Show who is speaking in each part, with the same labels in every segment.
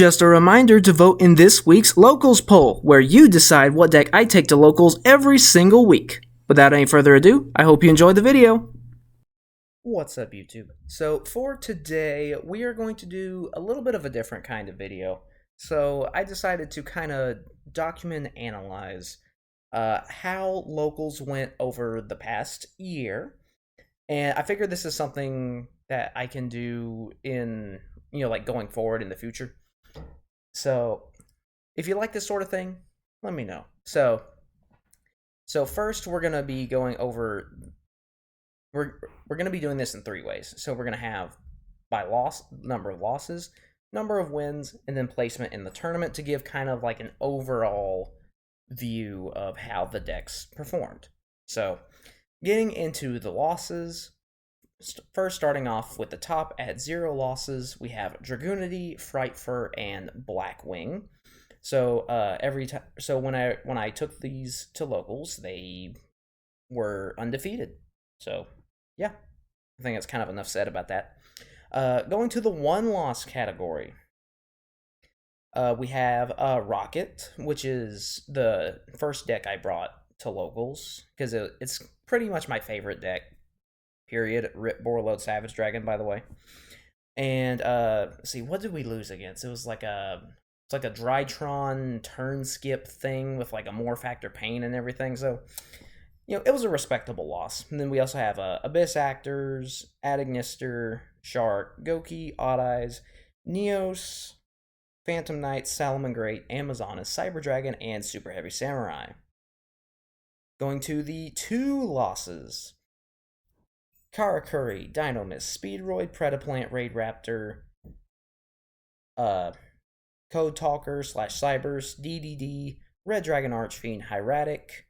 Speaker 1: Just a reminder to vote in this week's Locals poll, where you decide what deck I take to Locals every single week. Without any further ado, I hope you enjoyed the video. What's up, YouTube? So for today, we are going to do a little bit of a different kind of video. So I decided to kind of document and analyze how Locals went over the past year. And I figured this is something that I can do in, like going forward in the future. So if you like this sort of thing, let me know. So first we're going to be going over, we're going to be doing this in three ways. So we're going to have by loss, number of losses, number of wins, and then placement in the tournament to give kind of like an overall view of how the decks performed. So getting into the losses, first starting off with the top at 0 losses, we have Dragoonity, Frightfur, and Blackwing. So when I took these to Locals, they were undefeated. So yeah, I think that's kind of enough said about that. Going to the 1-loss category, we have Rocket, which is the first deck I brought to Locals because it's pretty much my favorite deck. Period. Rip Borreload Savage Dragon, by the way. And let's see, what did we lose against? It was like a Drytron turn skip thing with like a Morph-Actor Pain and everything. So it was a respectable loss. And then we also have Abyss Actors, Adagnister, Shark, Goki, Odd Eyes, Neos, Phantom Knight, Salamangreat, Amazoness, Cyber Dragon, and Super Heavy Samurai. Going to the 2 losses. Karakuri, Dynamist, Speedroid, Predaplant, Raid Raptor, Code Talker / Cybers, DDD, Red Dragon Archfiend, Hieratic,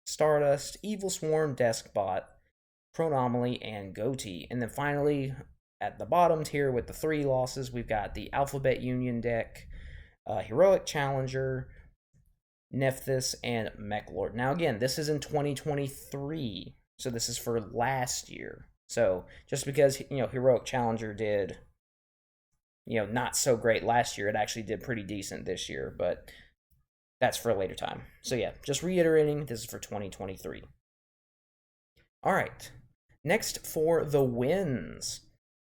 Speaker 1: Stardust, Evil Swarm, Deskbot, Pronomaly, and Goatee. And then finally, at the bottom tier with the 3 losses, we've got the Alphabet Union deck, Heroic Challenger, Nephthys, and Mechlord. Now again, this is in 2023. So this is for last year. So just because, Heroic Challenger did, not so great last year, it actually did pretty decent this year, but that's for a later time. So yeah, just reiterating, this is for 2023. All right, next for the wins.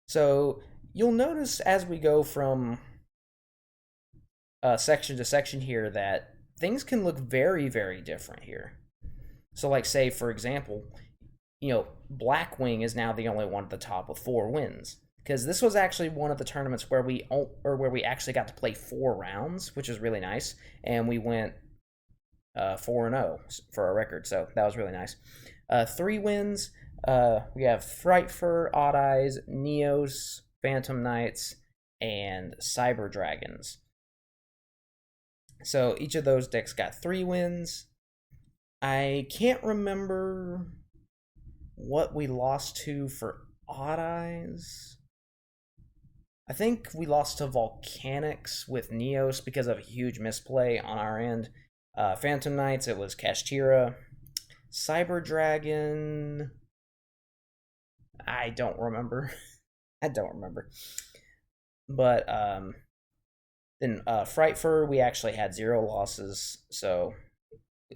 Speaker 1: So you'll notice as we go from section to section here that things can look very, very different here. So like say, for example, Blackwing is now the only one at the top with 4 wins. Because this was actually one of the tournaments where we actually got to play 4 rounds, which is really nice. And we went 4-0 for our record, so that was really nice. 3 wins, we have Frightfur, Odd Eyes, Neos, Phantom Knights, and Cyber Dragons. So each of those decks got 3 wins. I can't remember what we lost to for Odd Eyes. I think we lost to Volcanics with Neos because of a huge misplay on our end. Phantom Knights, it was Kashtira. Cyber Dragon, I don't remember. But then Frightfur, we actually had 0 losses, so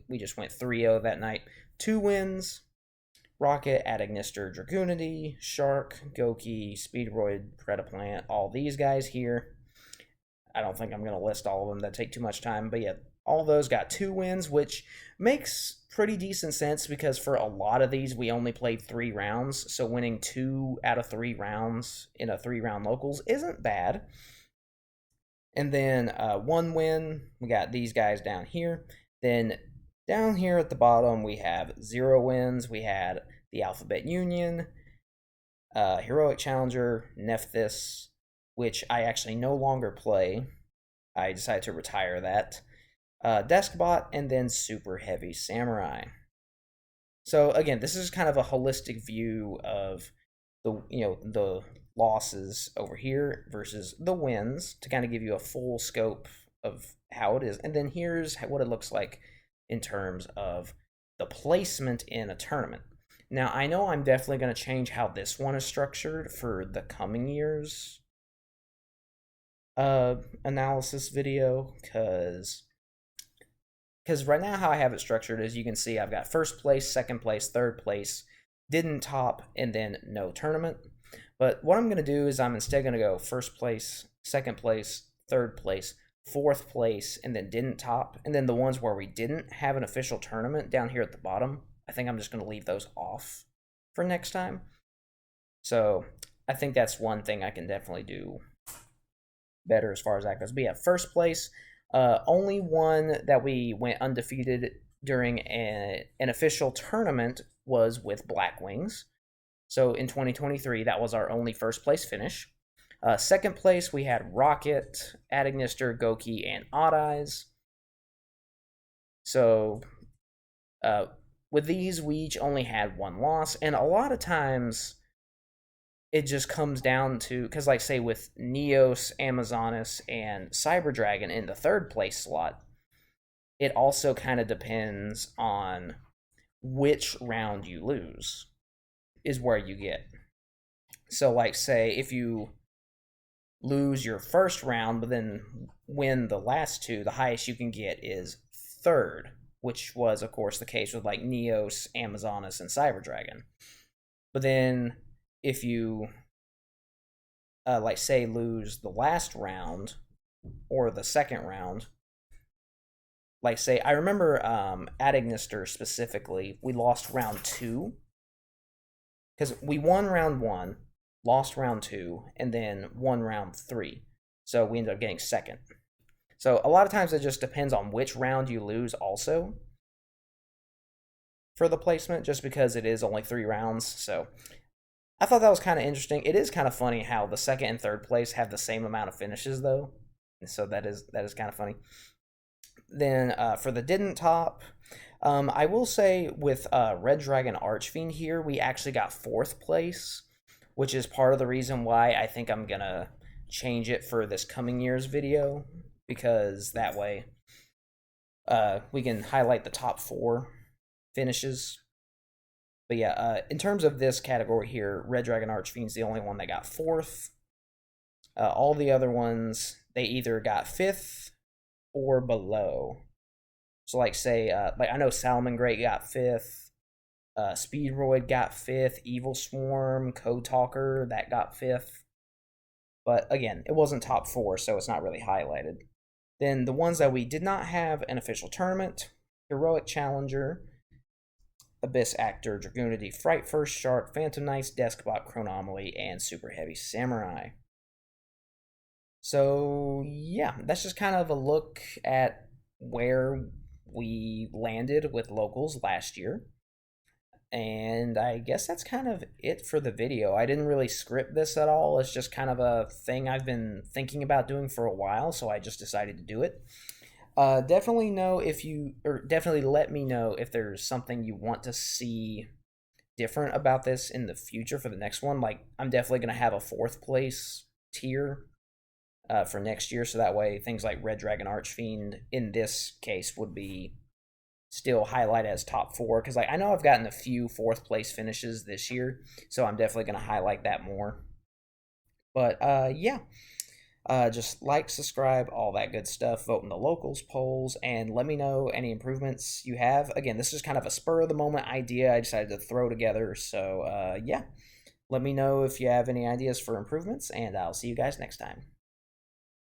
Speaker 1: we just went 3-0 that night. 2 wins. Rocket, Adagnister, Dragoonity, Shark, Goki, Speedroid, Predaplant, all these guys here. I don't think I'm going to list all of them. That'd take too much time. But yeah, all those got 2 wins, which makes pretty decent sense because for a lot of these, we only played 3 rounds. So winning 2 out of 3 rounds in a 3-round Locals isn't bad. And then 1 win, we got these guys down here. Then down here at the bottom, we have 0 wins. We had the Alphabet Union, Heroic Challenger, Nephthys, which I actually no longer play. I decided to retire that. Deskbot, and then Super Heavy Samurai. So again, this is kind of a holistic view of the losses over here versus the wins to kind of give you a full scope of how it is. And then here's what it looks like in terms of the placement in a tournament. Now, I know I'm definitely going to change how this one is structured for the coming years analysis video, because right now how I have it structured is, you can see I've got first place, second place, third place, didn't top, and then no tournament. But what I'm going to do is I'm instead going to go first place, second place, third place, fourth place, and then didn't top. And then the ones where we didn't have an official tournament down here at the bottom, I think I'm just going to leave those off for next time. So I think that's one thing I can definitely do better as far as that goes. But yeah, first place, only one that we went undefeated during an official tournament was with Black Wings. So in 2023, that was our only first place finish. Second place, we had Rocket, Adignister, Goki, and Odd Eyes. So with these, we each only had one loss, and a lot of times it just comes down to, because like say with Neos, Amazonas, and Cyber Dragon in the third place slot, it also kind of depends on which round you lose is where you get. So like say if you lose your first round but then win the last two, the highest you can get is third, which was of course the case with like Neos, Amazonas, and Cyber Dragon. But then if you like say lose the last round or the second round, like say I remember Adignister specifically, we lost round 2 because we won round 1, lost round 2, and then won round 3. So we ended up getting second. So a lot of times it just depends on which round you lose also for the placement, just because it is only 3 rounds. So I thought that was kind of interesting. It is kind of funny how the second and third place have the same amount of finishes though. So that is kind of funny. Then for the didn't top, I will say with Red Dragon Archfiend here, we actually got 4th place, which is part of the reason why I think I'm going to change it for this coming year's video, because that way we can highlight the top 4 finishes. But yeah, in terms of this category here, Red Dragon Archfiend's the only one that got 4th. All the other ones, they either got 5th or below. So like say, like I know Salamangreat got 5th, Speedroid got 5th, Evil Swarm, Code Talker, that got 5th. But again, it wasn't top 4, so it's not really highlighted. Then the ones that we did not have an official tournament: Heroic Challenger, Abyss Actor, Dragoonity, Fright First Shark, Phantom Knights, Deskbot, Chronomaly, and Super Heavy Samurai. So yeah, that's just kind of a look at where we landed with locals last year. And I guess that's kind of it for the video. I didn't really script this at all. It's just kind of a thing I've been thinking about doing for a while, so I just decided to do it. Definitely let me know if there's something you want to see different about this in the future for the next one. Like, I'm definitely going to have a 4th place tier for next year, so that way things like Red Dragon Archfiend in this case would be still highlighted as top 4, because like I know I've gotten a few 4th place finishes this year, so I'm definitely going to highlight that more. But yeah, just like, subscribe, all that good stuff, vote in the locals polls, and let me know any improvements you have. Again, this is kind of a spur of the moment idea I decided to throw together, so yeah, let me know if you have any ideas for improvements, and I'll see you guys next time.